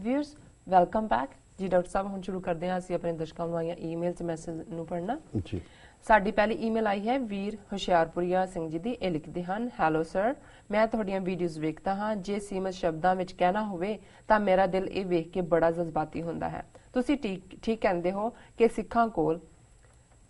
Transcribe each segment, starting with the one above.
Viewers welcome back जी। Doctor साहब हम शुरू करते हैं ਅਸੀਂ ਆਪਣੇ ਦਰਸ਼ਕਾਂ ਨੂੰ ਆਈਆਂ ਈਮੇਲ ਤੇ ਮੈਸੇਜ ਨੂੰ ਪੜ੍ਹਨਾ ਜੀ। ਸਾਡੀ ਪਹਿਲੀ ਈਮੇਲ ਆਈ ਹੈ ਵੀਰ ਹੁਸ਼ਿਆਰਪੁਰੀਆ ਸਿੰਘ ਜੀ ਦੀ। ਇਹ ਲਿਖਦੇ ਹਨ, ਹੈਲੋ ਸਰ, ਮੈਂ ਤੁਹਾਡੀਆਂ ਵੀਡੀਓਜ਼ ਵੇਖਦਾ ਹਾਂ। ਜੇ ਸੀਮਤ ਸ਼ਬਦਾਂ ਵਿੱਚ ਕਹਿਣਾ ਹੋਵੇ ਤਾਂ ਮੇਰਾ ਦਿਲ ਇਹ ਵੇਖ ਕੇ ਬੜਾ ਜਜ਼ਬਾਤੀ ਹੁੰਦਾ ਹੈ। ਤੁਸੀਂ ਠੀਕ ਕਹਿੰਦੇ ਹੋ ਕਿ ਸਿੱਖਾਂ ਕੋਲ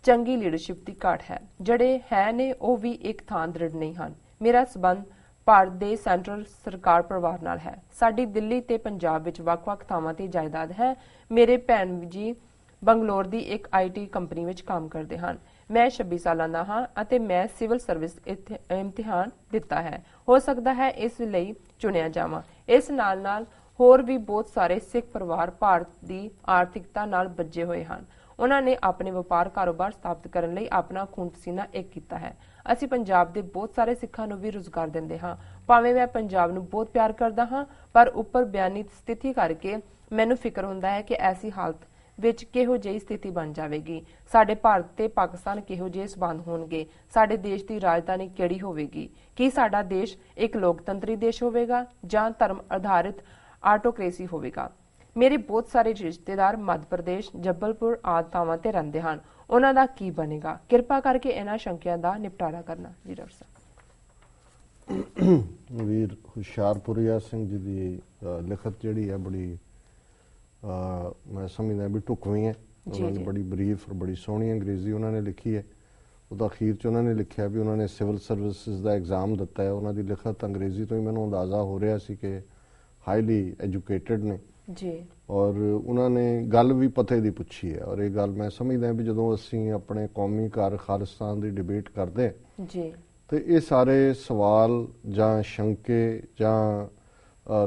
ਚੰਗੀ ਲੀਡਰਸ਼ਿਪ ਦੀ ਘਾਟ ਹੈ। ਜਿਹੜੇ ਹੈ ਨੇ ਉਹ ਵੀ ਇੱਕ ਥਾਂ ਦ੍ਰਿੜ ਨਹੀਂ ਹਨ। ਮੇਰਾ ਸਬੰਧ ਭਾਰਤ ਦੇ ਸੈਂਟਰਲ ਸਰਕਾਰ ਪਰਿਵਾਰ ਨਾਲ ਹੈ। ਸਾਡੀ ਦਿੱਲੀ ਤੇ ਪੰਜਾਬ ਵਿੱਚ ਵੱਖ-ਵੱਖ ਥਾਵਾਂ ਤੇ ਜਾਇਦਾਦ ਹੈ। ਮੇਰੇ ਭੈਣ ਜੀ ਬੰਗਲੌਰ ਦੀ ਇੱਕ IT ਕੰਪਨੀ ਵਿੱਚ ਕੰਮ ਕਰਦੇ ਹਨ। ਮੈਂ 26 ਸਾਲਾਂ ਦਾ ਹਾਂ ਅਤੇ ਮੈਂ ਸਿਵਲ ਸਰਵਿਸ ਇਮਤਿਹਾਨ ਦਿੱਤਾ ਹੈ। ਹੋ ਸਕਦਾ ਹੈ ਇਸ ਲਈ ਚੁਣਿਆ ਜਾਵਾਂ। ਇਸ ਨਾਲ ਹੋਰ ਵੀ ਬਹੁਤ ਸਾਰੇ ਸਿੱਖ ਪਰਿਵਾਰ ਭਾਰਤ ਦੀ ਆਰਥਿਕਤਾ ਨਾਲ ਬੱਝੇ ਹੋਏ ਹਨ। ਉਹਨਾਂ ਨੇ ਆਪਣੇ ਵਪਾਰ ਕਾਰੋਬਾਰ ਸਥਾਪਿਤ ਕਰਨ ਲਈ ਆਪਣਾ ਖੂਨ ਪਸੀਨਾ ਇੱਕ ਕੀਤਾ ਹੈ। ਅਸੀਂ ਪੰਜਾਬ ਦੇ ਬਹੁਤ ਸਾਰੇ ਸਿੱਖਾਂ ਨੂੰ ਵੀ ਰੁਜ਼ਗਾਰ ਦਿੰਦੇ ਹਾਂ। ਭਾਵੇਂ ਮੈਂ ਪੰਜਾਬ ਨੂੰ ਬਹੁਤ ਪਿਆਰ ਕਰਦਾ ਹਾਂ, ਪਰ ਉੱਪਰ ਬਿਆਨੀ ਸਥਿਤੀ ਕਰਕੇ ਮੈਨੂੰ ਫਿਕਰ ਹੁੰਦਾ ਹੈ ਕਿ ਐਸੀ ਹਾਲਤ ਵਿੱਚ ਕਿਹੋ ਜਿਹੀ ਸਥਿਤੀ ਬਣ ਜਾਵੇਗੀ। ਸਾਡੇ ਭਾਰਤ ਤੇ ਪਾਕਿਸਤਾਨ ਕਿਹੋ ਜਿਹੇ ਸਬੰਧ ਹੋਣਗੇ। ਸਾਡੇ ਦੇਸ਼ ਦੀ ਰਾਜਧਾਨੀ ਕਿਹੜੀ ਹੋਵੇਗੀ। ਕੀ ਸਾਡਾ ਦੇਸ਼ ਇੱਕ ਲੋਕਤੰਤਰੀ ਦੇਸ਼ ਹੋਵੇਗਾ ਜਾਂ ਧਰਮ ਆਧਾਰਿਤ ਆਟੋਕ੍ਰੇਸੀ ਹੋਵੇਗਾ। ਮੇਰੇ ਬਹੁਤ ਸਾਰੇ ਰਿਸ਼ਤੇਦਾਰ ਮੱਧ ਪ੍ਰਦੇਸ਼, ਜਬਲਪੁਰ ਆਦਿ ਥਾਵਾਂ ਤੇ ਰਹਿੰਦੇ ਹਨ। ਉਹਨਾਂ ਦਾ ਕੀ ਬਣੇਗਾ। ਕਿਰਪਾ ਕਰਕੇ ਇਹਨਾਂ ਸ਼ੰਕਿਆਂ ਦਾ ਨਿਪਟਾਰਾ ਕਰਨਾ ਜੀ। ਡਾਕਟਰ ਸਾਹਿਬ ਵੀਰ ਹੁਸ਼ਿਆਰਪੁਰੀਆ ਸਿੰਘ ਜੀ ਦੀ ਲਿਖਤ ਜਿਹੜੀ ਹੈ ਬੜੀ ਮੈਂ ਸਮਝਦਾ ਵੀ ਢੁਕਵੀਂ ਹੈ। ਉਹਨਾਂ ਨੇ ਬੜੀ ਬਰੀਫ ਔਰ ਬੜੀ ਸੋਹਣੀ ਅੰਗਰੇਜ਼ੀ ਉਹਨਾਂ ਨੇ ਲਿਖੀ ਹੈ। ਉਹਦਾ ਅਖੀਰ 'ਚ ਉਹਨਾਂ ਨੇ ਲਿਖਿਆ ਵੀ ਉਹਨਾਂ ਨੇ ਸਿਵਲ ਸਰਵਿਸਿਜ਼ ਦਾ ਐਗਜ਼ਾਮ ਦਿੱਤਾ ਹੈ। ਉਹਨਾਂ ਦੀ ਲਿਖਤ ਅੰਗਰੇਜ਼ੀ ਤੋਂ ਹੀ ਮੈਨੂੰ ਅੰਦਾਜ਼ਾ ਹੋ ਰਿਹਾ ਸੀ ਕਿ ਹਾਈਲੀ ਐਜੂਕੇਟਡ ਨੇ ਜੀ। ਔਰ ਉਹਨਾਂ ਨੇ ਗੱਲ ਵੀ ਪਤੇ ਦੀ ਪੁੱਛੀ ਹੈ। ਔਰ ਇਹ ਗੱਲ ਮੈਂ ਸਮਝਦਾ ਵੀ ਜਦੋਂ ਅਸੀਂ ਆਪਣੇ ਕੌਮੀ ਘਰ ਖਾਲਿਸਤਾਨ ਦੀ ਡਿਬੇਟ ਕਰਦੇ ਜੀ ਤੇ ਇਹ ਸਾਰੇ ਸਵਾਲ ਜਾਂ ਸ਼ੰਕੇ ਜਾਂ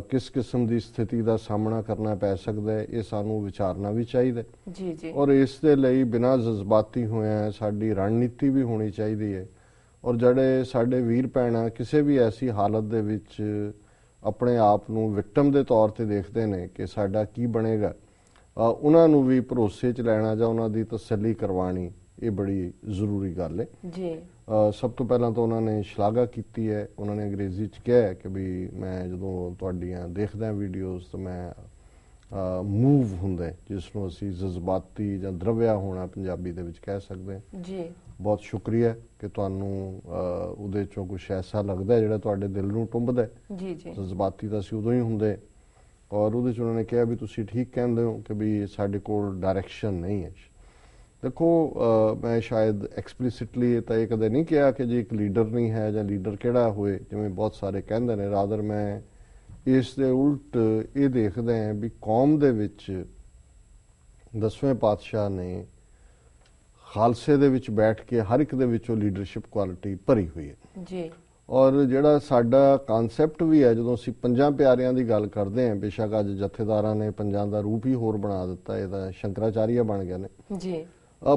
ਕਿਸ ਕਿਸਮ ਦੀ ਸਥਿਤੀ ਦਾ ਸਾਹਮਣਾ ਕਰਨਾ ਪੈ ਸਕਦਾ ਹੈ, ਇਹ ਸਾਨੂੰ ਵਿਚਾਰਨਾ ਵੀ ਚਾਹੀਦਾ ਜੀ ਜੀ। ਔਰ ਇਸ ਦੇ ਲਈ ਬਿਨਾਂ ਜਜ਼ਬਾਤੀ ਹੋਇਆ ਸਾਡੀ ਰਣਨੀਤੀ ਵੀ ਹੋਣੀ ਚਾਹੀਦੀ ਹੈ। ਔਰ ਜਿਹੜੇ ਸਾਡੇ ਵੀਰ ਭੈਣਾਂ ਕਿਸੇ ਵੀ ਐਸੀ ਹਾਲਤ ਦੇ ਵਿੱਚ ਆਪਣੇ ਆਪ ਨੂੰ ਵਿਕਟਮ ਦੇ ਤੌਰ ਤੇ ਦੇਖਦੇ ਨੇ ਕਿ ਸਾਡਾ ਕੀ ਬਣੇਗਾ, ਉਹਨਾਂ ਨੂੰ ਵੀ ਭਰੋਸੇ 'ਚ ਲੈਣਾ ਜਾਂ ਉਹਨਾਂ ਦੀ ਤਸੱਲੀ ਕਰਵਾਉਣੀ ਇਹ ਬੜੀ ਜ਼ਰੂਰੀ ਗੱਲ ਹੈ ਜੀ। ਸਭ ਤੋਂ ਪਹਿਲਾਂ ਤਾਂ ਉਹਨਾਂ ਨੇ ਸ਼ਲਾਘਾ ਕੀਤੀ ਹੈ। ਉਹਨਾਂ ਨੇ ਅੰਗਰੇਜ਼ੀ 'ਚ ਕਿਹਾ ਕਿ ਵੀ ਮੈਂ ਜਦੋਂ ਤੁਹਾਡੀਆਂ ਦੇਖਦਾ ਵੀਡੀਓਜ਼ ਤਾਂ ਮੈਂ ਮੂਵ ਹੁੰਦਾ, ਜਿਸ ਨੂੰ ਅਸੀਂ ਜਜ਼ਬਾਤੀ ਜਾਂ ਦਰਵਿਆ ਹੋਣਾ ਪੰਜਾਬੀ ਦੇ ਵਿੱਚ ਕਹਿ ਸਕਦੇ ਹਾਂ ਜੀ। ਬਹੁਤ ਸ਼ੁਕਰੀਆ ਕਿ ਤੁਹਾਨੂੰ ਉਹਦੇ 'ਚੋਂ ਕੁਛ ਐਸਾ ਲੱਗਦਾ ਜਿਹੜਾ ਤੁਹਾਡੇ ਦਿਲ ਨੂੰ ਟੁੰਬਦਾ ਜੀ ਜੀ। ਜਜ਼ਬਾਤੀ ਤਾਂ ਅਸੀਂ ਉਦੋਂ ਹੀ ਹੁੰਦੇ। ਔਰ ਉਹਦੇ 'ਚ ਉਹਨਾਂ ਨੇ ਕਿਹਾ ਵੀ ਤੁਸੀਂ ਠੀਕ ਕਹਿੰਦੇ ਹੋ ਕਿ ਵੀ ਸਾਡੇ ਕੋਲ ਡਾਇਰੈਕਸ਼ਨ ਨਹੀਂ ਹੈ। ਦੇਖੋ ਮੈਂ ਸ਼ਾਇਦ ਐਕਸਪਲਿਸਿਟਲੀ ਤਾਂ ਇਹ ਕਦੇ ਨਹੀਂ ਕਿਹਾ ਕਿ ਜੇ ਇੱਕ ਲੀਡਰ ਨਹੀਂ ਹੈ ਜਾਂ ਲੀਡਰ ਕਿਹੜਾ ਹੋਏ, ਜਿਵੇਂ ਬਹੁਤ ਸਾਰੇ ਕਹਿੰਦੇ ਨੇ। ਰਾਦਰ ਮੈਂ ਇਸ ਦੇ ਉਲਟ ਇਹ ਦੇਖਦਾ ਹਾਂ ਵੀ ਕੌਮ ਦੇ ਵਿੱਚ 10ਵੇਂ ਪਾਤਸ਼ਾਹ ਨੇ ਖਾਲਸੇ ਦੇ ਵਿੱਚ ਬੈਠ ਕੇ ਹਰ ਇੱਕ ਦੇ ਵਿੱਚੋਂ ਲੀਡਰਸ਼ਿਪ ਕੁਆਲਿਟੀ ਭਰੀ ਹੋਈ ਹੈ ਜੀ। ਔਰ ਜਿਹੜਾ ਸਾਡਾ ਕਨਸੈਪਟ ਵੀ ਹੈ, ਜਦੋਂ ਅਸੀਂ ਪੰਜਾਂ ਪਿਆਰਿਆਂ ਦੀ ਗੱਲ ਕਰਦੇ ਹਾਂ, ਬੇਸ਼ੱਕ ਅੱਜ ਜਥੇਦਾਰਾਂ ਨੇ ਪੰਜਾਂ ਦਾ ਰੂਪ ਹੀ ਹੋਰ ਬਣਾ ਦਿੱਤਾ, ਇਹਦਾ ਸ਼ੰਕਰਾਚਾਰੀਆ ਬਣ ਗਏ ਨੇ ਜੀ।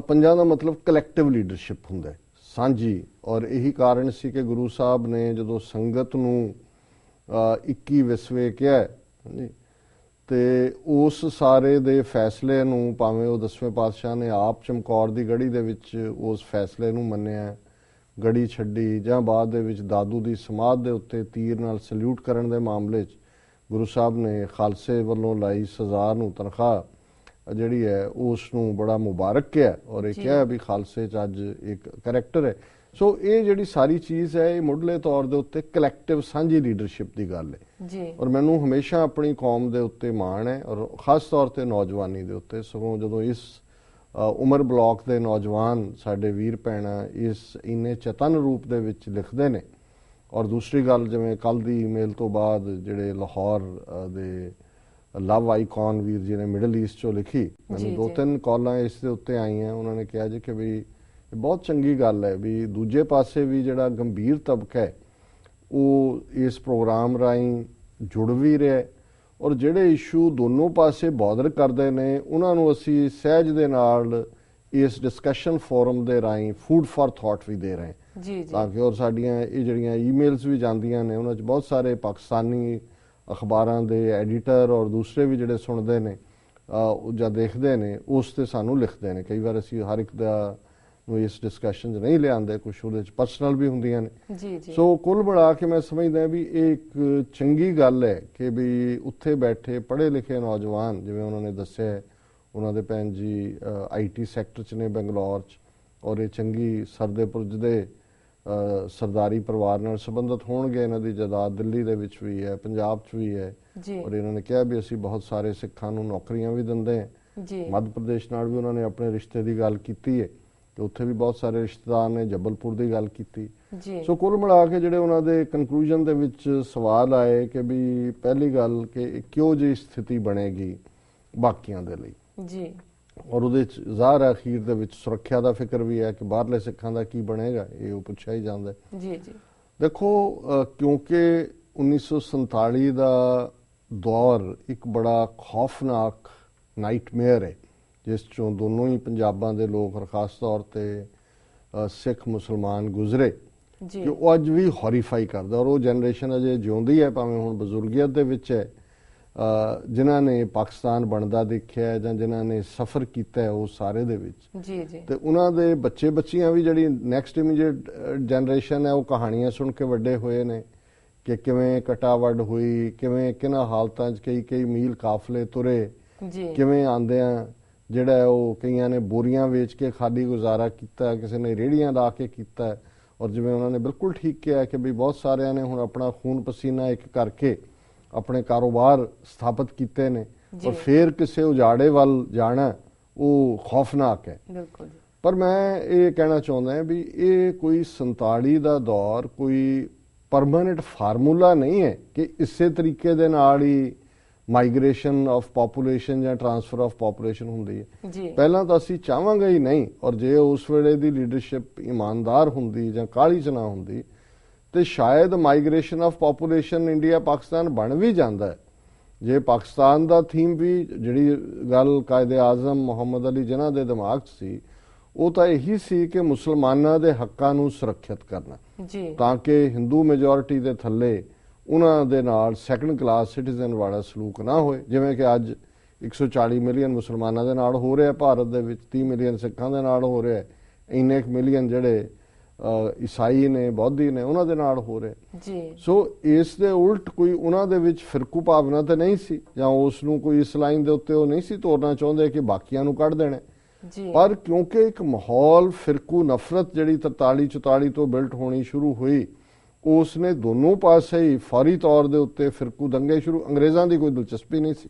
ਪੰਜਾਂ ਦਾ ਮਤਲਬ ਕਲੈਕਟਿਵ ਲੀਡਰਸ਼ਿਪ ਹੁੰਦਾ, ਸਾਂਝੀ। ਔਰ ਇਹੀ ਕਾਰਨ ਸੀ ਕਿ ਗੁਰੂ ਸਾਹਿਬ ਨੇ ਜਦੋਂ ਸੰਗਤ ਨੂੰ 21 ਵਿਸਵੇ ਕਿਹਾ ਜੀ, ਤੇ ਉਸ ਸਾਰੇ ਦੇ ਫੈਸਲੇ ਨੂੰ ਭਾਵੇਂ ਉਹ 10ਵੇਂ ਪਾਤਸ਼ਾਹ ਨੇ ਆਪ ਚਮਕੌਰ ਦੀ ਗੜੀ ਦੇ ਵਿੱਚ ਉਸ ਫੈਸਲੇ ਨੂੰ ਮੰਨਿਆ, ਗੜੀ ਛੱਡੀ, ਜਾਂ ਬਾਅਦ ਦੇ ਵਿੱਚ ਦਾਦੂ ਦੀ ਸਮਾਧ ਦੇ ਉੱਤੇ ਤੀਰ ਨਾਲ ਸਲੂਟ ਕਰਨ ਦੇ ਮਾਮਲੇ 'ਚ ਗੁਰੂ ਸਾਹਿਬ ਨੇ ਖਾਲਸੇ ਵੱਲੋਂ ਲਾਈ ਸਜ਼ਾ ਨੂੰ ਤਨਖਾਹ ਜਿਹੜੀ ਹੈ ਉਸ ਨੂੰ ਬੜਾ ਮੁਬਾਰਕ ਕਿਹਾ। ਔਰ ਇਹ ਕਿਹਾ ਵੀ ਖਾਲਸੇ 'ਚ ਅੱਜ ਇੱਕ ਕਰੈਕਟਰ ਹੈ। ਸੋ ਇਹ ਜਿਹੜੀ ਸਾਰੀ ਚੀਜ਼ ਹੈ ਇਹ ਮੁੱਢਲੇ ਤੌਰ ਦੇ ਉੱਤੇ ਕਲੈਕਟਿਵ ਸਾਂਝੀ ਲੀਡਰਸ਼ਿਪ ਦੀ ਗੱਲ ਹੈ ਜੀ। ਔਰ ਮੈਨੂੰ ਹਮੇਸ਼ਾ ਆਪਣੀ ਕੌਮ ਦੇ ਉੱਤੇ ਮਾਣ ਹੈ, ਔਰ ਖਾਸ ਤੌਰ ਤੇ ਨੌਜਵਾਨੀ ਦੇ ਉੱਤੇ। ਸਗੋਂ ਜਦੋਂ ਇਸ ਉਮਰ ਬਲਾਕ ਦੇ ਨੌਜਵਾਨ ਸਾਡੇ ਵੀਰ ਭੈਣਾਂ ਇਸ ਇੰਨੇ ਚੇਤਨ ਰੂਪ ਦੇ ਵਿੱਚ ਲਿਖਦੇ ਨੇ। ਔਰ ਦੂਸਰੀ ਗੱਲ, ਜਿਵੇਂ ਕੱਲ੍ਹ ਦੀ ਈਮੇਲ ਤੋਂ ਬਾਅਦ ਜਿਹੜੇ ਲਾਹੌਰ ਦੇ ਲਵ ਆਈਕਨ ਵੀਰ ਜੀ ਨੇ ਮਿਡਲ ਈਸਟ 'ਚੋਂ ਲਿਖੀ, ਮੈਨੂੰ 2-3 ਕਾਲਾਂ ਇਸ ਦੇ ਉੱਤੇ ਆਈਆਂ। ਉਹਨਾਂ ਨੇ ਕਿਹਾ ਜੀ ਕਿ ਵੀ ਇਹ ਬਹੁਤ ਚੰਗੀ ਗੱਲ ਹੈ ਵੀ ਦੂਜੇ ਪਾਸੇ ਵੀ ਜਿਹੜਾ ਗੰਭੀਰ ਤਬਕਾ ਹੈ ਉਹ ਇਸ ਪ੍ਰੋਗਰਾਮ ਰਾਹੀਂ ਜੁੜ ਵੀ ਰਿਹਾ, ਔਰ ਜਿਹੜੇ ਇਸ਼ੂ ਦੋਨੋਂ ਪਾਸੇ ਬੌਦਰ ਕਰਦੇ ਨੇ ਉਹਨਾਂ ਨੂੰ ਅਸੀਂ ਸਹਿਜ ਦੇ ਨਾਲ ਇਸ ਡਿਸਕਸ਼ਨ ਫੋਰਮ ਦੇ ਰਾਹੀਂ ਫੂਡ ਫਾਰ ਥਾਟ ਵੀ ਦੇ ਰਹੇ ਜੀ ਤਾਂ ਕਿ ਔਰ ਸਾਡੀਆਂ ਇਹ ਜਿਹੜੀਆਂ ਈਮੇਲਸ ਵੀ ਜਾਂਦੀਆਂ ਨੇ ਉਹਨਾਂ 'ਚ ਬਹੁਤ ਸਾਰੇ ਪਾਕਿਸਤਾਨੀ ਅਖਬਾਰਾਂ ਦੇ ਐਡੀਟਰ ਔਰ ਦੂਸਰੇ ਵੀ ਜਿਹੜੇ ਸੁਣਦੇ ਨੇ ਜਾਂ ਦੇਖਦੇ ਨੇ ਉਸ ਤੇ ਸਾਨੂੰ ਲਿਖਦੇ ਨੇ। ਕਈ ਵਾਰ ਅਸੀਂ ਹਰ ਇੱਕ ਦਾ ਨੂੰ ਇਸ ਡਿਸਕਸ਼ਨ 'ਚ ਨਹੀਂ ਲਿਆਉਂਦੇ, ਕੁਝ ਉਹਦੇ 'ਚ ਪਰਸਨਲ ਵੀ ਹੁੰਦੀਆਂ ਨੇ। ਜੀ ਜੀ। ਸੋ ਕੁੱਲ ਮਿਲਾ ਕੇ ਮੈਂ ਸਮਝਦਾ ਵੀ ਇਹ ਇੱਕ ਚੰਗੀ ਗੱਲ ਹੈ ਕਿ ਵੀ ਉੱਥੇ ਬੈਠੇ ਪੜ੍ਹੇ ਲਿਖੇ ਨੌਜਵਾਨ, ਜਿਵੇਂ ਉਹਨਾਂ ਨੇ ਦੱਸਿਆ ਉਹਨਾਂ ਦੇ ਭੈਣ ਜੀ IT ਸੈਕਟਰ 'ਚ ਨੇ ਬੰਗਲੌਰ 'ਚ, ਔਰ ਇਹ ਚੰਗੀ ਸਰਦੇ ਪੁਰਜ ਦੇ ਸਰਦਾਰੀ ਪਰਿਵਾਰ ਨਾਲ ਸੰਬੰਧਿਤ ਹੋਣਗੇ। ਇਹਨਾਂ ਦੀ ਜਾਇਦਾਦ ਦਿੱਲੀ ਦੇ ਵਿੱਚ ਵੀ ਹੈ, ਪੰਜਾਬ 'ਚ ਵੀ ਹੈ, ਔਰ ਇਹਨਾਂ ਨੇ ਕਿਹਾ ਵੀ ਅਸੀਂ ਬਹੁਤ ਸਾਰੇ ਸਿੱਖਾਂ ਨੂੰ ਨੌਕਰੀਆਂ ਵੀ ਦਿੰਦੇ ਹਾਂ। ਮੱਧ ਪ੍ਰਦੇਸ਼ ਨਾਲ ਵੀ ਉਹਨਾਂ ਨੇ ਆਪਣੇ ਰਿਸ਼ਤੇ ਦੀ ਗੱਲ ਕੀਤੀ ਹੈ, ਤੇ ਉੱਥੇ ਵੀ ਬਹੁਤ ਸਾਰੇ ਰਿਸ਼ਤੇਦਾਰ ਨੇ, ਜਬਲਪੁਰ ਦੀ ਗੱਲ ਕੀਤੀ। ਸੋ ਕੁੱਲ ਮਿਲਾ ਕੇ ਜਿਹੜੇ ਉਹਨਾਂ ਦੇ ਕਨਕਲੂਜਨ ਦੇ ਵਿੱਚ ਸਵਾਲ ਆਏ ਕਿ ਵੀ ਪਹਿਲੀ ਗੱਲ ਕਿ ਕਿਉਂ ਜਿਹੀ ਸਥਿਤੀ ਬਣੇਗੀ ਬਾਕੀਆਂ ਦੇ ਲਈ ਜੀ, ਔਰ ਉਹਦੇ ਚ ਜ਼ਾਹਰ ਅਖੀਰ ਦੇ ਵਿੱਚ ਸੁਰੱਖਿਆ ਦਾ ਫਿਕਰ ਵੀ ਹੈ ਕਿ ਬਾਹਰਲੇ ਸਿੱਖਾਂ ਦਾ ਕੀ ਬਣੇਗਾ, ਇਹ ਉਹ ਪੁੱਛਿਆ ਹੀ ਜਾਂਦਾ ਜੀ ਜੀ। ਦੇਖੋ ਕਿਉਂਕਿ 1947 ਦਾ ਦੌਰ ਇੱਕ ਬੜਾ ਖੌਫਨਾਕ ਨਾਈਟਮੇਅਰ ਹੈ, ਜਿਸ ਚੋਂ ਦੋਨੋਂ ਹੀ ਪੰਜਾਬਾਂ ਦੇ ਲੋਕ ਔਰ ਖਾਸ ਤੌਰ ਤੇ ਸਿੱਖ ਮੁਸਲਮਾਨ ਗੁਜ਼ਰੇ, ਕਿ ਉਹ ਅੱਜ ਵੀ ਹੌਰੀਫਾਈ ਕਰਦਾ। ਔਰ ਉਹ ਜਨਰੇਸ਼ਨ ਅਜੇ ਜਿਉਂਦੀ ਹੈ, ਭਾਵੇਂ ਹੁਣ ਬਜ਼ੁਰਗੀਅਤ ਦੇ ਵਿੱਚ ਹੈ, ਜਿਨ੍ਹਾਂ ਨੇ ਪਾਕਿਸਤਾਨ ਬਣਦਾ ਦੇਖਿਆ ਜਾਂ ਜਿਨ੍ਹਾਂ ਨੇ ਸਫ਼ਰ ਕੀਤਾ ਉਹ ਸਾਰੇ ਦੇ ਵਿੱਚ ਜੀ ਜੀ, ਤੇ ਉਹਨਾਂ ਦੇ ਬੱਚੇ ਬੱਚੀਆਂ ਵੀ ਜਿਹੜੀ ਨੈਕਸਟ ਇਮੀਡੀਏਟ ਜਨਰੇਸ਼ਨ ਹੈ ਉਹ ਕਹਾਣੀਆਂ ਸੁਣ ਕੇ ਵੱਡੇ ਹੋਏ ਨੇ ਕਿ ਕਿਵੇਂ ਕਟਾਵੜ ਹੋਈ, ਕਿਵੇਂ ਕਿਹਨਾਂ ਹਾਲਤਾਂ 'ਚ ਕਈ ਮੀਲ ਕਾਫਲੇ ਤੁਰੇ, ਕਿਵੇਂ ਆਉਂਦਿਆਂ ਜਿਹੜਾ ਉਹ ਕਈਆਂ ਨੇ ਬੋਰੀਆਂ ਵੇਚ ਕੇ ਖਾਲੀ ਗੁਜ਼ਾਰਾ ਕੀਤਾ, ਕਿਸੇ ਨੇ ਰੇਹੜੀਆਂ ਲਾ ਕੇ ਕੀਤਾ। ਔਰ ਜਿਵੇਂ ਉਹਨਾਂ ਨੇ ਬਿਲਕੁਲ ਠੀਕ ਕਿਹਾ ਕਿ ਵੀ ਬਹੁਤ ਸਾਰਿਆਂ ਨੇ ਹੁਣ ਆਪਣਾ ਖੂਨ ਪਸੀਨਾ ਇੱਕ ਕਰਕੇ ਆਪਣੇ ਕਾਰੋਬਾਰ ਸਥਾਪਿਤ ਕੀਤੇ ਨੇ, ਔਰ ਫਿਰ ਕਿਸੇ ਉਜਾੜੇ ਵੱਲ ਜਾਣਾ ਉਹ ਖੌਫਨਾਕ ਹੈ। ਬਿਲਕੁਲ। ਪਰ ਮੈਂ ਇਹ ਕਹਿਣਾ ਚਾਹੁੰਦਾ ਹਾਂ ਵੀ ਇਹ ਕੋਈ 47 ਦਾ ਦੌਰ ਕੋਈ ਪਰਮਾਨੈਂਟ ਫਾਰਮੂਲਾ ਨਹੀਂ ਹੈ ਕਿ ਇਸੇ ਤਰੀਕੇ ਦੇ ਨਾਲ ਹੀ ਮਾਈਗ੍ਰੇਸ਼ਨ ਆਫ ਪਾਪੂਲੇਸ਼ਨ ਜਾਂ ਟ੍ਰਾਂਸਫਰ ਆਫ ਪਾਪੂਲੇਸ਼ਨ ਹੁੰਦੀ ਹੈ। ਪਹਿਲਾਂ ਤਾਂ ਅਸੀਂ ਚਾਹਾਂਗੇ ਹੀ ਨਹੀਂ, ਔਰ ਜੇ ਉਸ ਵੇਲੇ ਦੀ ਲੀਡਰਸ਼ਿਪ ਇਮਾਨਦਾਰ ਹੁੰਦੀ ਜਾਂ ਕਾਹਲੀ 'ਚ ਨਾ ਹੁੰਦੀ ਤੇ ਸ਼ਾਇਦ migration of population India Pakistan ਬਣ ਵੀ ਜਾਂਦਾ ਹੈ। ਜੇ ਪਾਕਿਸਤਾਨ ਦਾ ਥੀਮ ਵੀ ਜਿਹੜੀ ਗੱਲ ਕਾਇਦੇ ਆਜ਼ਮ ਮੁਹੰਮਦ ਅਲੀ ਜਿਨ੍ਹਾਂ ਦੇ ਦਿਮਾਗ 'ਚ ਸੀ, ਉਹ ਤਾਂ ਇਹੀ ਸੀ ਕਿ ਮੁਸਲਮਾਨਾਂ ਦੇ ਹੱਕਾਂ ਨੂੰ ਸੁਰੱਖਿਅਤ ਕਰਨਾ, ਤਾਂ ਕਿ ਹਿੰਦੂ ਮੈਜੋਰਿਟੀ ਦੇ ਥੱਲੇ ਉਹਨਾਂ ਦੇ ਨਾਲ ਸੈਕੰਡ ਕਲਾਸ ਸਿਟੀਜ਼ਨ ਵਾਲਾ ਸਲੂਕ ਨਾ ਹੋਏ, ਜਿਵੇਂ ਕਿ ਅੱਜ 140 ਮਿਲੀਅਨ ਮੁਸਲਮਾਨਾਂ ਦੇ ਨਾਲ ਹੋ ਰਿਹਾ ਭਾਰਤ ਦੇ ਵਿੱਚ, 30 ਮਿਲੀਅਨ ਸਿੱਖਾਂ ਦੇ ਨਾਲ ਹੋ ਰਿਹਾ, ਇੰਨੇ ਕੁ ਮਿਲੀਅਨ ਜਿਹੜੇ ਈਸਾਈ ਨੇ, ਬੌਧੀ ਨੇ, ਉਹਨਾਂ ਦੇ ਨਾਲ ਹੋ ਰਿਹਾ। ਸੋ ਇਸ ਦੇ ਉਲਟ ਕੋਈ ਉਹਨਾਂ ਦੇ ਵਿੱਚ ਫਿਰਕੂ ਭਾਵਨਾ ਤਾਂ ਨਹੀਂ ਸੀ, ਜਾਂ ਉਸ ਨੂੰ ਕੋਈ ਇਸ ਲਾਈਨ ਦੇ ਉੱਤੇ ਉਹ ਨਹੀਂ ਸੀ ਤੋਰਨਾ ਚਾਹੁੰਦੇ ਕਿ ਬਾਕੀਆਂ ਨੂੰ ਕੱਢ ਦੇਣਾ। ਪਰ ਕਿਉਂਕਿ ਇੱਕ ਮਾਹੌਲ ਫਿਰਕੂ ਨਫ਼ਰਤ ਜਿਹੜੀ 43-44 ਤੋਂ ਬਿਲਟ ਹੋਣੀ ਸ਼ੁਰੂ ਹੋਈ, ਉਸ ਨੇ ਦੋਨੋਂ ਪਾਸੇ ਹੀ ਫੌਰੀ ਤੌਰ ਦੇ ਉੱਤੇ ਫਿਰਕੂ ਦੰਗੇ ਸ਼ੁਰੂ। ਅੰਗਰੇਜ਼ਾਂ ਦੀ ਕੋਈ ਦਿਲਚਸਪੀ ਨਹੀਂ ਸੀ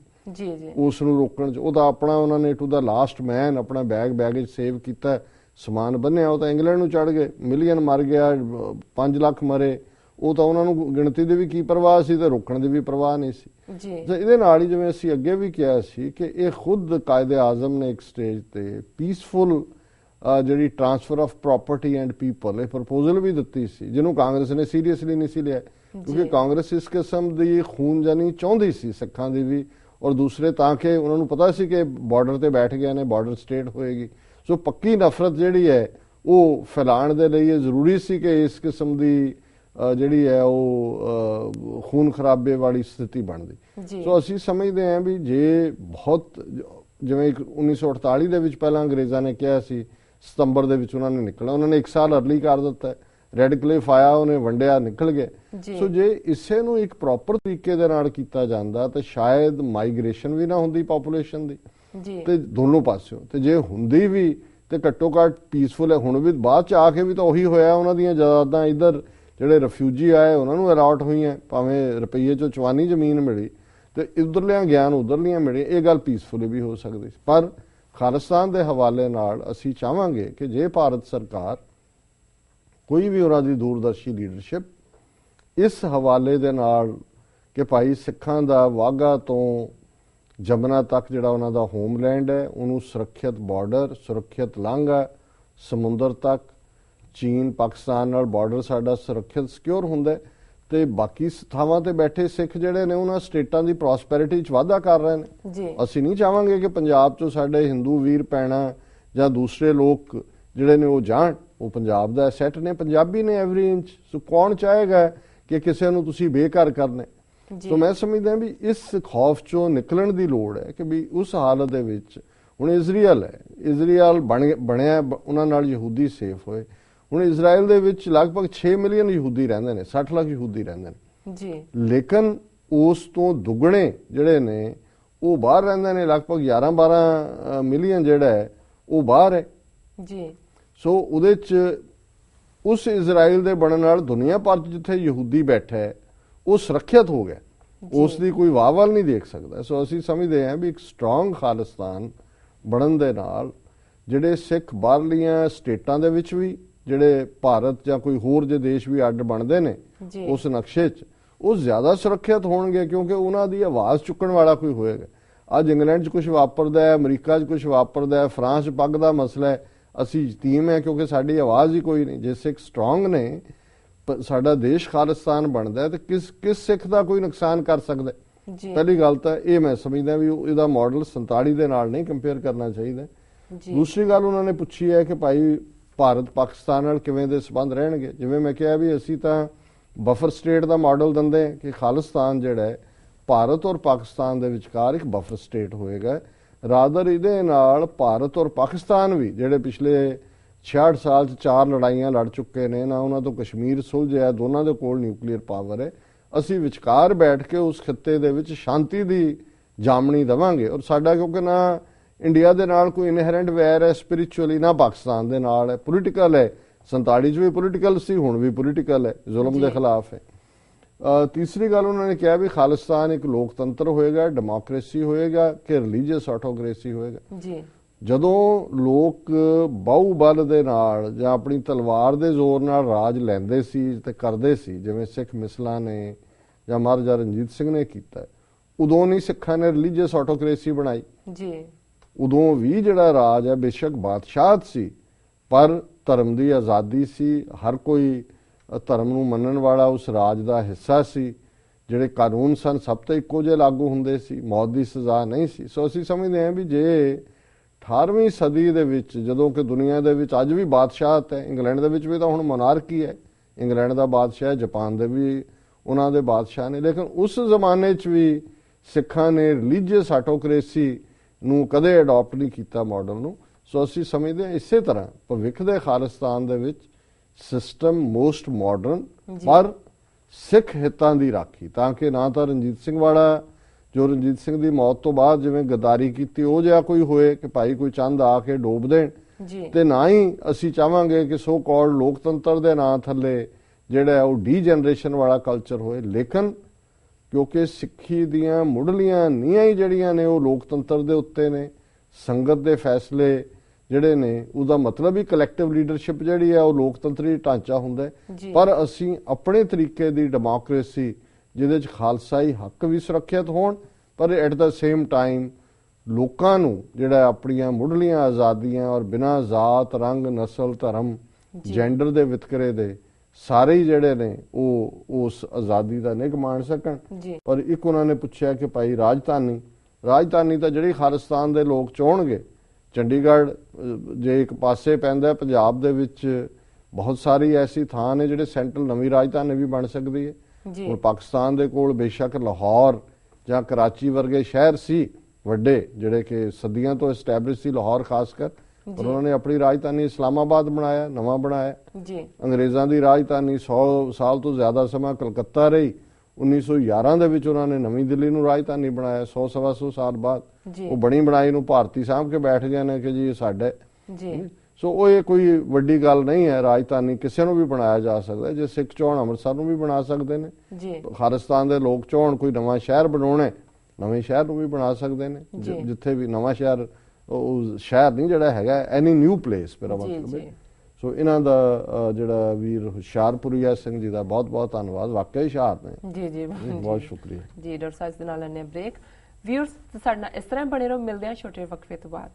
ਉਸ ਨੂੰ ਰੋਕਣ 'ਚ, ਉਹਦਾ ਆਪਣਾ ਉਹਨਾਂ ਨੇ ਟੂ ਦਾ ਲਾਸਟ ਮੈਨ ਆਪਣਾ ਬੈਗੇਜ ਸੇਵ ਕੀਤਾ, ਸਮਾਨ ਬੰਨਿਆ, ਉਹ ਤਾਂ ਇੰਗਲੈਂਡ ਨੂੰ ਚੜ ਗਏ, ਮਿਲੀਅਨ ਮਰ ਗਿਆ, 5 ਲੱਖ ਮਰੇ, ਉਹ ਤਾਂ ਉਹਨਾਂ ਨੂੰ ਗਿਣਤੀ ਦੀ ਵੀ ਕੀ ਪਰਵਾਹ ਸੀ ਤੇ ਰੋਕਣ ਦੀ ਵੀ ਪਰਵਾਹ ਨਹੀਂ ਸੀ। ਇਹਦੇ ਨਾਲ ਹੀ ਜਿਵੇਂ ਅਸੀਂ ਅੱਗੇ ਵੀ ਕਿਹਾ ਸੀ ਕਿ ਇਹ ਖੁਦ ਕਾਇਦੇ ਆਜ਼ਮ ਨੇ ਇੱਕ ਸਟੇਜ ਤੇ ਪੀਸਫੁਲ ਜਿਹੜੀ transfer of property and people ਇਹ ਪ੍ਰਪੋਜ਼ਲ ਵੀ ਦਿੱਤੀ ਸੀ, ਜਿਹਨੂੰ ਕਾਂਗਰਸ ਨੇ ਸੀਰੀਅਸਲੀ ਨਹੀਂ ਸੀ ਲਿਆ, ਕਿਉਂਕਿ ਕਾਂਗਰਸ ਇਸ ਕਿਸਮ ਦੀ ਖੂਨਜਨੀ ਚਾਹੁੰਦੀ ਸੀ ਸਿੱਖਾਂ ਦੀ ਵੀ, ਔਰ ਦੂਸਰੇ ਤਾਂ ਕਿ ਉਹਨਾਂ ਨੂੰ ਪਤਾ ਸੀ ਕਿ ਬਾਰਡਰ ਤੇ ਬੈਠ ਗਏ ਨੇ, ਬਾਰਡਰ ਸਟੇਟ ਹੋਏਗੀ। ਸੋ ਪੱਕੀ ਨਫ਼ਰਤ ਜਿਹੜੀ ਹੈ ਉਹ ਫੈਲਾਉਣ ਦੇ ਲਈ ਇਹ ਜ਼ਰੂਰੀ ਸੀ ਕਿ ਇਸ ਕਿਸਮ ਦੀ ਜਿਹੜੀ ਹੈ ਉਹ ਖੂਨ ਖਰਾਬੇ ਵਾਲੀ ਸਥਿਤੀ ਬਣਦੀ। ਸੋ ਅਸੀਂ ਸਮਝਦੇ ਹਾਂ ਵੀ ਜੇ ਬਹੁਤ ਜਿਵੇਂ 1948 ਦੇ ਵਿੱਚ ਪਹਿਲਾਂ ਅੰਗਰੇਜ਼ਾਂ ਨੇ ਕਿਹਾ ਸੀ, ਸਤੰਬਰ ਦੇ ਵਿੱਚ ਉਹਨਾਂ ਨੇ ਨਿਕਲਣਾ, ਉਹਨਾਂ ਨੇ 1 ਸਾਲ ਅਰਲੀ ਕਰ ਦਿੱਤਾ, ਰੈੱਡ ਕਲਿਫ ਆਇਆ, ਉਹਨੇ ਵੰਡਿਆ, ਨਿਕਲ ਗਏ। ਸੋ ਜੇ ਇਸੇ ਨੂੰ ਇੱਕ ਪ੍ਰੋਪਰ ਤਰੀਕੇ ਦੇ ਨਾਲ ਕੀਤਾ ਜਾਂਦਾ ਤਾਂ ਸ਼ਾਇਦ ਮਾਈਗ੍ਰੇਸ਼ਨ ਵੀ ਨਾ ਹੁੰਦੀ ਪਾਪੂਲੇਸ਼ਨ ਦੀ, ਤੇ ਦੋਨੋਂ ਪਾਸਿਓਂ, ਤੇ ਜੇ ਹੁੰਦੀ ਵੀ ਤੇ ਘੱਟੋ ਘੱਟ ਪੀਸਫੁਲ ਹੈ। ਹੁਣ ਵੀ ਬਾਅਦ ਚ ਆ ਕੇ ਵੀ ਤਾਂ ਉਹੀ ਹੋਇਆ, ਉਹਨਾਂ ਦੀਆਂ ਜਾਇਦਾਦਾਂ ਇੱਧਰ ਜਿਹੜੇ ਰਿਫਿਊਜੀ ਆਏ ਉਹਨਾਂ ਨੂੰ ਅਲਾਟ ਹੋਈਆਂ, ਭਾਵੇਂ ਰੁਪਈਏ ਚੋਂ ਚਵਾਨੀ ਜ਼ਮੀਨ ਮਿਲੀ ਤੇ ਇੱਧਰਲਿਆਂ ਗਿਆਨ ਉੱਧਰਲੀਆਂ ਮਿਲੇ, ਇਹ ਗੱਲ ਪੀਸਫੁਲ ਵੀ ਹੋ ਸਕਦੀ ਸੀ। ਪਰ ਖਾਲਿਸਤਾਨ ਦੇ ਹਵਾਲੇ ਨਾਲ ਅਸੀਂ ਚਾਹਾਂਗੇ ਕਿ ਜੇ ਭਾਰਤ ਸਰਕਾਰ ਕੋਈ ਵੀ ਉਹਨਾਂ ਦੀ ਦੂਰਦਰਸ਼ੀ ਲੀਡਰਸ਼ਿਪ ਇਸ ਹਵਾਲੇ ਦੇ ਨਾਲ ਕਿ ਭਾਈ ਸਿੱਖਾਂ ਦਾ ਵਾਘਾ ਤੋਂ ਜਮਨਾ ਤੱਕ ਜਿਹੜਾ ਉਹਨਾਂ ਦਾ ਹੋਮਲੈਂਡ ਹੈ ਉਹਨੂੰ ਸੁਰੱਖਿਅਤ ਬਾਰਡਰ, ਸੁਰੱਖਿਅਤ ਲਾਂਘਾ ਸਮੁੰਦਰ ਤੱਕ, ਚੀਨ ਪਾਕਿਸਤਾਨ ਨਾਲ ਬਾਰਡਰ ਸਾਡਾ ਸੁਰੱਖਿਅਤ ਸਿਕਿਉਰ ਹੁੰਦਾ, ਤੇ ਬਾਕੀ ਥਾਵਾਂ ਤੇ ਬੈਠੇ ਸਿੱਖ ਜਿਹੜੇ ਨੇ ਉਹਨਾਂ ਸਟੇਟਾਂ ਦੀ ਪ੍ਰੋਸਪੈਰਿਟੀ 'ਚ ਵਾਧਾ ਕਰ ਰਹੇ ਨੇ। ਅਸੀਂ ਨਹੀਂ ਚਾਹਾਂਗੇ ਕਿ ਪੰਜਾਬ 'ਚੋਂ ਸਾਡੇ ਹਿੰਦੂ ਵੀਰ ਭੈਣਾਂ ਜਾਂ ਦੂਸਰੇ ਲੋਕ ਜਿਹੜੇ ਨੇ ਉਹ ਜਾਣ, ਉਹ ਪੰਜਾਬ ਦਾ ਐਸੈਟ ਨੇ, ਪੰਜਾਬੀ ਨੇ ਐਵਰੀ ਇੰਚ। ਸੋ ਕੌਣ ਚਾਹੇਗਾ ਕਿ ਕਿਸੇ ਨੂੰ ਤੁਸੀਂ ਬੇਘਰ ਕਰਨੇ। ਸੋ ਮੈਂ ਸਮਝਦਾ ਵੀ ਇਸ ਖੌਫ 'ਚੋਂ ਨਿਕਲਣ ਦੀ ਲੋੜ ਹੈ ਕਿ ਵੀ ਉਸ ਹਾਲਤ ਦੇ ਵਿੱਚ ਹੁਣ ਇਜ਼ਰਾਈਲ ਹੈ, ਇਜ਼ਰਾਈਲ ਬਣਿਆ ਉਹਨਾਂ ਨਾਲ ਯਹੂਦੀ ਸੇਫ ਹੋਏ। ਹੁਣ ਇਜ਼ਰਾਈਲ ਦੇ ਵਿੱਚ ਲਗਭਗ 6 ਮਿਲੀਅਨ ਯਹੂਦੀ ਰਹਿੰਦੇ ਨੇ, 60 ਲੱਖ ਯਹੂਦੀ ਰਹਿੰਦੇ ਨੇ ਜੀ, ਲੇਕਿਨ ਉਸ ਤੋਂ ਦੁੱਗਣੇ ਜਿਹੜੇ ਨੇ ਉਹ ਬਾਹਰ ਰਹਿੰਦੇ ਨੇ, ਲਗਭਗ 11-12 ਮਿਲੀਅਨ ਜਿਹੜਾ ਹੈ ਉਹ ਬਾਹਰ ਹੈ ਜੀ। ਸੋ ਉਹਦੇ 'ਚ ਉਸ ਇਜ਼ਰਾਈਲ ਦੇ ਬਣਨ ਨਾਲ ਦੁਨੀਆ ਭਰ 'ਚ ਜਿੱਥੇ ਯਹੂਦੀ ਬੈਠਾ ਹੈ ਉਹ ਸੁਰੱਖਿਅਤ ਹੋ ਗਿਆ, ਉਸ ਦੀ ਕੋਈ ਵਾਹ-ਵਾਲ ਨਹੀਂ ਦੇਖ ਸਕਦਾ। ਸੋ ਅਸੀਂ ਸਮਝਦੇ ਹਾਂ ਵੀ ਇੱਕ ਸਟਰੋਂਗ ਖਾਲਿਸਤਾਨ ਬਣਨ ਦੇ ਨਾਲ ਜਿਹੜੇ ਸਿੱਖ ਬਾਹਰਲੀਆਂ ਸਟੇਟਾਂ ਦੇ ਵਿੱਚ ਵੀ, ਜਿਹੜੇ ਭਾਰਤ ਜਾਂ ਕੋਈ ਹੋਰ ਜੇ ਦੇਸ਼ ਵੀ ਅੱਡ ਬਣਦੇ ਨੇ ਉਸ ਨਕਸ਼ੇ 'ਚ, ਉਹ ਜ਼ਿਆਦਾ ਸੁਰੱਖਿਅਤ ਹੋਣਗੇ ਕਿਉਂਕਿ ਉਹਨਾਂ ਦੀ ਆਵਾਜ਼ ਚੁੱਕਣ ਵਾਲਾ ਕੋਈ ਹੋਏਗਾ। ਅੱਜ ਇੰਗਲੈਂਡ 'ਚ ਕੁਝ ਵਾਪਰਦਾ ਹੈ, ਅਮਰੀਕਾ 'ਚ ਕੁਝ ਵਾਪਰਦਾ ਹੈ, ਫਰਾਂਸ 'ਚ ਪੱਗ ਦਾ ਮਸਲਾ ਹੈ, ਅਸੀਂ ਯਤੀਮ ਹੈ ਕਿਉਂਕਿ ਸਾਡੀ ਆਵਾਜ਼ ਹੀ ਕੋਈ ਨਹੀਂ। ਜੇ ਸਿੱਖ ਸਟਰੋਂਗ ਨੇ, ਸਾਡਾ ਦੇਸ਼ ਖਾਲਿਸਤਾਨ ਬਣਦਾ ਤੇ ਕਿਸ ਸਿੱਖ ਦਾ ਕੋਈ ਨੁਕਸਾਨ ਕਰ ਸਕਦਾ? ਪਹਿਲੀ ਗੱਲ ਤਾਂ ਇਹ ਮੈਂ ਸਮਝਦਾ ਵੀ ਇਹਦਾ ਮਾਡਲ 47 ਦੇ ਨਾਲ ਨਹੀਂ ਕੰਪੇਅਰ ਕਰਨਾ ਚਾਹੀਦਾ। ਦੂਸਰੀ ਗੱਲ ਉਹਨਾਂ ਨੇ ਪੁੱਛੀ ਹੈ ਕਿ ਭਾਈ ਭਾਰਤ ਪਾਕਿਸਤਾਨ ਨਾਲ ਕਿਵੇਂ ਦੇ ਸਬੰਧ ਰਹਿਣਗੇ। ਜਿਵੇਂ ਮੈਂ ਕਿਹਾ ਵੀ ਅਸੀਂ ਤਾਂ ਬਫਰ ਸਟੇਟ ਦਾ ਮਾਡਲ ਦਿੰਦੇ ਹਾਂ ਕਿ ਖਾਲਿਸਤਾਨ ਜਿਹੜਾ ਹੈ ਭਾਰਤ ਔਰ ਪਾਕਿਸਤਾਨ ਦੇ ਵਿਚਕਾਰ ਇੱਕ ਬਫਰ ਸਟੇਟ ਹੋਏਗਾ। ਰਾਦਰ ਇਹਦੇ ਨਾਲ ਭਾਰਤ ਔਰ ਪਾਕਿਸਤਾਨ ਵੀ ਜਿਹੜੇ ਪਿਛਲੇ 66 ਸਾਲ 'ਚ 4 ਲੜਾਈਆਂ ਲੜ ਚੁੱਕੇ ਨੇ ਨਾ, ਉਹਨਾਂ ਤੋਂ ਕਸ਼ਮੀਰ ਸੁਲਝਿਆ, ਦੋਨਾਂ ਦੇ ਕੋਲ ਨਿਊਕਲੀਅਰ ਪਾਵਰ ਹੈ, ਅਸੀਂ ਵਿਚਕਾਰ ਬੈਠ ਕੇ ਉਸ ਖਿੱਤੇ ਦੇ ਵਿੱਚ ਸ਼ਾਂਤੀ ਦੀ ਜਾਮਣੀ ਦੇਵਾਂਗੇ। ਔਰ ਸਾਡਾ ਕਿਉਂਕਿ ਨਾ ਇੰਡੀਆ ਦੇ ਨਾਲ ਕੋਈ ਇਨਹੈਰੈਂਟ ਵੈਰ ਹੈ ਸਪਿਰਿਚੁਅਲੀ, ਨਾ ਪਾਕਿਸਤਾਨ ਦੇ ਨਾਲ ਹੈ, ਪੋਲੀਟੀਕਲ ਹੈ। 47 'ਚ ਵੀ ਪੋਲੀਟੀਕਲ ਸੀ, ਹੁਣ ਵੀ ਪੋਲੀਟੀਕਲ ਹੈ, ਜ਼ੁਲਮ ਦੇ ਖਿਲਾਫ ਹੈ। ਤੀਸਰੀ ਗੱਲ ਉਹਨਾਂ ਨੇ ਕਿਹਾ ਵੀ ਖਾਲਿਸਤਾਨ ਇੱਕ ਲੋਕਤੰਤਰ ਹੋਏਗਾ, ਡੈਮੋਕ੍ਰੇਸੀ ਹੋਏਗਾ ਕਿ ਰਿਲੀਜੀਅਸ ਆਟੋਕ੍ਰੇਸੀ ਹੋਏਗਾ। ਜੀ, ਜਦੋਂ ਲੋਕ ਬਾਹੂਬਲ ਦੇ ਨਾਲ ਜਾਂ ਆਪਣੀ ਤਲਵਾਰ ਦੇ ਜ਼ੋਰ ਨਾਲ ਰਾਜ ਲੈਂਦੇ ਸੀ ਤੇ ਕਰਦੇ ਸੀ, ਜਿਵੇਂ ਸਿੱਖ ਮਿਸਲਾਂ ਨੇ ਜਾਂ ਮਹਾਰਾਜਾ ਰਣਜੀਤ ਸਿੰਘ ਨੇ ਕੀਤਾ, ਉਦੋਂ ਨਹੀਂ ਸਿੱਖਾਂ ਨੇ ਰਿਲੀਜੀਅਸ ਆਟੋਕ੍ਰੇਸੀ ਬਣਾਈ। ਜੀ, ਉਦੋਂ ਵੀ ਜਿਹੜਾ ਰਾਜ ਹੈ ਬੇਸ਼ੱਕ ਬਾਦਸ਼ਾਹਤ ਸੀ ਪਰ ਧਰਮ ਦੀ ਆਜ਼ਾਦੀ ਸੀ, ਹਰ ਕੋਈ ਧਰਮ ਨੂੰ ਮੰਨਣ ਵਾਲਾ ਉਸ ਰਾਜ ਦਾ ਹਿੱਸਾ ਸੀ। ਜਿਹੜੇ ਕਾਨੂੰਨ ਸਨ ਸਭ ਤੋਂ ਇੱਕੋ ਜਿਹੇ ਲਾਗੂ ਹੁੰਦੇ ਸੀ, ਮੌਤ ਦੀ ਸਜ਼ਾ ਨਹੀਂ ਸੀ। ਸੋ ਅਸੀਂ ਸਮਝਦੇ ਹਾਂ ਵੀ ਜੇ 18ਵੀਂ ਸਦੀ ਦੇ ਵਿੱਚ, ਜਦੋਂ ਕਿ ਦੁਨੀਆ ਦੇ ਵਿੱਚ ਅੱਜ ਵੀ ਬਾਦਸ਼ਾਹਤ ਹੈ, ਇੰਗਲੈਂਡ ਦੇ ਵਿੱਚ ਵੀ ਤਾਂ ਹੁਣ ਮੋਨਾਰਕੀ ਹੈ, ਇੰਗਲੈਂਡ ਦਾ ਬਾਦਸ਼ਾਹ ਹੈ, ਜਾਪਾਨ ਦੇ ਵੀ ਉਹਨਾਂ ਦੇ ਬਾਦਸ਼ਾਹ ਨੇ, ਲੇਕਿਨ ਉਸ ਜ਼ਮਾਨੇ 'ਚ ਵੀ ਸਿੱਖਾਂ ਨੇ ਰਿਲੀਜੀਅਸ ਆਟੋਕ੍ਰੇਸੀ ਨੂੰ ਕਦੇ ਅਡਾਪਟ ਨਹੀਂ ਕੀਤਾ ਮਾਡਲ ਨੂੰ। ਸੋ ਅਸੀਂ ਸਮਝਦੇ ਹਾਂ ਇਸੇ ਤਰ੍ਹਾਂ ਭਵਿੱਖ ਦੇ ਖਾਲਿਸਤਾਨ ਦੇ ਵਿੱਚ ਸਿਸਟਮ ਮੋਸਟ ਮਾਡਰਨ ਪਰ ਸਿੱਖ ਹਿੱਤਾਂ ਦੀ ਰਾਖੀ, ਤਾਂ ਕਿ ਨਾ ਤਾਂ ਰਣਜੀਤ ਸਿੰਘ ਵਾਲਾ ਜੋ ਰਣਜੀਤ ਸਿੰਘ ਦੀ ਮੌਤ ਤੋਂ ਬਾਅਦ ਜਿਵੇਂ ਗਦਾਰੀ ਕੀਤੀ ਉਹ ਜਿਹਾ ਕੋਈ ਹੋਏ ਕਿ ਭਾਈ ਕੋਈ ਚੰਦ ਆ ਕੇ ਡੋਬ ਦੇਣ, ਤੇ ਨਾ ਹੀ ਅਸੀਂ ਚਾਹਾਂਗੇ ਕਿ ਸੋ ਕਾਲਡ ਲੋਕਤੰਤਰ ਦੇ ਨਾਂ ਥੱਲੇ ਜਿਹੜਾ ਉਹ ਡੀਜਨਰੇਸ਼ਨ ਵਾਲਾ ਕਲਚਰ ਹੋਏ। ਲੇਕਿਨ ਕਿਉਂਕਿ ਸਿੱਖੀ ਦੀਆਂ ਮੁੱਢਲੀਆਂ ਨੀਹਾਂ ਹੀ ਜਿਹੜੀਆਂ ਨੇ ਉਹ ਲੋਕਤੰਤਰ ਦੇ ਉੱਤੇ ਨੇ, ਸੰਗਤ ਦੇ ਫੈਸਲੇ ਜਿਹੜੇ ਨੇ ਉਹਦਾ ਮਤਲਬ ਹੀ ਕਲੈਕਟਿਵ ਲੀਡਰਸ਼ਿਪ ਜਿਹੜੀ ਹੈ ਉਹ ਲੋਕਤੰਤਰੀ ਢਾਂਚਾ ਹੁੰਦਾ ਹੈ। ਪਰ ਅਸੀਂ ਆਪਣੇ ਤਰੀਕੇ ਦੀ ਡੈਮੋਕ੍ਰੇਸੀ ਜਿਹਦੇ 'ਚ ਖਾਲਸਾਈ ਹੱਕ ਵੀ ਸੁਰੱਖਿਅਤ ਹੋਣ ਪਰ ਐਟ ਦਾ ਸੇਮ ਟਾਈਮ ਲੋਕਾਂ ਨੂੰ ਜਿਹੜਾ ਆਪਣੀਆਂ ਮੁੱਢਲੀਆਂ ਆਜ਼ਾਦੀਆਂ ਔਰ ਬਿਨਾਂ ਜ਼ਾਤ, ਰੰਗ, ਨਸਲ, ਧਰਮ, ਜੈਂਡਰ ਦੇ ਵਿਤਕਰੇ ਦੇ ਸਾਰੇ ਹੀ ਜਿਹੜੇ ਨੇ ਉਹ ਉਸ ਆਜ਼ਾਦੀ ਦਾ ਨਿੱਘ ਮਾਣ ਸਕਣ। ਪਰ ਇੱਕ ਉਹਨਾਂ ਨੇ ਪੁੱਛਿਆ ਕਿ ਭਾਈ ਰਾਜਧਾਨੀ ਤਾਂ ਜਿਹੜੀ ਖਾਲਿਸਤਾਨ ਦੇ ਲੋਕ ਚਾਹਣਗੇ, ਚੰਡੀਗੜ੍ਹ ਜੇ ਇੱਕ ਪਾਸੇ ਪੈਂਦਾ ਪੰਜਾਬ ਦੇ ਵਿੱਚ ਬਹੁਤ ਸਾਰੀ ਐਸੀ ਥਾਂ ਨੇ ਜਿਹੜੇ ਸੈਂਟਰਲ ਨਵੀਂ ਰਾਜਧਾਨੀ ਵੀ ਬਣ ਸਕਦੀ ਹੈ। ਹੁਣ ਪਾਕਿਸਤਾਨ ਦੇ ਕੋਲ ਬੇਸ਼ੱਕ ਲਾਹੌਰ ਜਾਂ ਕਰਾਚੀ ਵਰਗੇ ਸ਼ਹਿਰ ਸੀ ਵੱਡੇ ਜਿਹੜੇ ਕਿ ਸਦੀਆਂ ਤੋਂ ਐਸਟੈਬਲਿਸ਼ ਸੀ, ਲਾਹੌਰ ਖਾਸ ਕਰ, ਪਰ ਉਹਨਾਂ ਨੇ ਆਪਣੀ ਰਾਜਧਾਨੀ ਇਸਲਾਮਾਬਾਦ ਬਣਾਇਆ, ਨਵਾਂ ਬਣਾਇਆ। ਅੰਗਰੇਜ਼ਾਂ ਦੀ ਰਾਜਧਾਨੀ 100 ਸਾਲ ਤੋਂ ਜ਼ਿਆਦਾ ਸਮਾਂ ਕਲਕੱਤਾ ਰਹੀ। 1911 ਦੇ ਵਿੱਚ ਉਹਨਾਂ ਨੇ ਨਵੀਂ ਦਿੱਲੀ ਨੂੰ ਰਾਜਧਾਨੀ ਬਣਾਇਆ, 100-125 ਸਾਲ ਬਾਅਦ ਉਹ ਬਣੀ ਬਣਾਈ ਨੂੰ ਭਾਰਤੀ ਸਾਂਭ ਕੇ ਬੈਠ ਗਏ ਨੇ ਕਿ ਜੀ ਇਹ ਸਾਡਾ। ਸੋ ਉਹ ਇਹ ਕੋਈ ਵੱਡੀ ਗੱਲ ਨਹੀਂ ਹੈ, ਰਾਜਧਾਨੀ ਕਿਸੇ ਨੂੰ ਵੀ ਬਣਾਇਆ ਜਾ ਸਕਦਾ। ਜੇ ਸਿੱਖ ਚਾਹਣ ਅੰਮ੍ਰਿਤਸਰ ਨੂੰ ਵੀ ਬਣਾ ਸਕਦੇ ਨੇ, ਖਾਲਿਸਤਾਨ ਦੇ ਲੋਕ ਚਾਹਣ ਕੋਈ ਨਵਾਂ ਸ਼ਹਿਰ ਬਣਾਉਣਾ, ਨਵੇਂ ਸ਼ਹਿਰ ਨੂੰ ਵੀ ਬਣਾ ਸਕਦੇ ਨੇ। ਜਿੱਥੇ ਵੀ ਨਵਾਂ ਸ਼ਹਿਰ, ਉਹ ਸ਼ਹਿਰ ਨਹੀਂ ਜਿਹੜਾ ਹੈਗਾ, ਐਨੀ ਨਿਊ ਪਲੇਸ ਮੇਰਾ ਮਤਲਬ ਹੈ। ਸੋ ਇਹਨਾਂ ਦਾ ਜਿਹੜਾ ਵੀਰ ਹੁਸ਼ਿਆਰਪੁਰੀਆ ਸਿੰਘ ਜੀ ਦਾ ਬਹੁਤ ਬਹੁਤ ਧੰਨਵਾਦ, ਵਾਕਈ ਹੁਸ਼ਿਆਰ ਨੇ। ਜੀ ਬਹੁਤ ਸ਼ੁਕਰੀਆ ਜੀ। ਡਾਕਟਰ ਸਾਹਿਬ ਦੇ ਨਾਲ ਲੈਣੇ ਬ੍ਰੇਕ। ਵਿਊਅਰਸ ਸਾਡੇ ਨਾਲ ਇਸ ਤਰ੍ਹਾਂ ਬਣੇ ਰਹੋ, ਮਿਲਦੇ ਹਾਂ ਛੋਟੇ ਵਕਫੇ ਤੋਂ ਬਾਅਦ।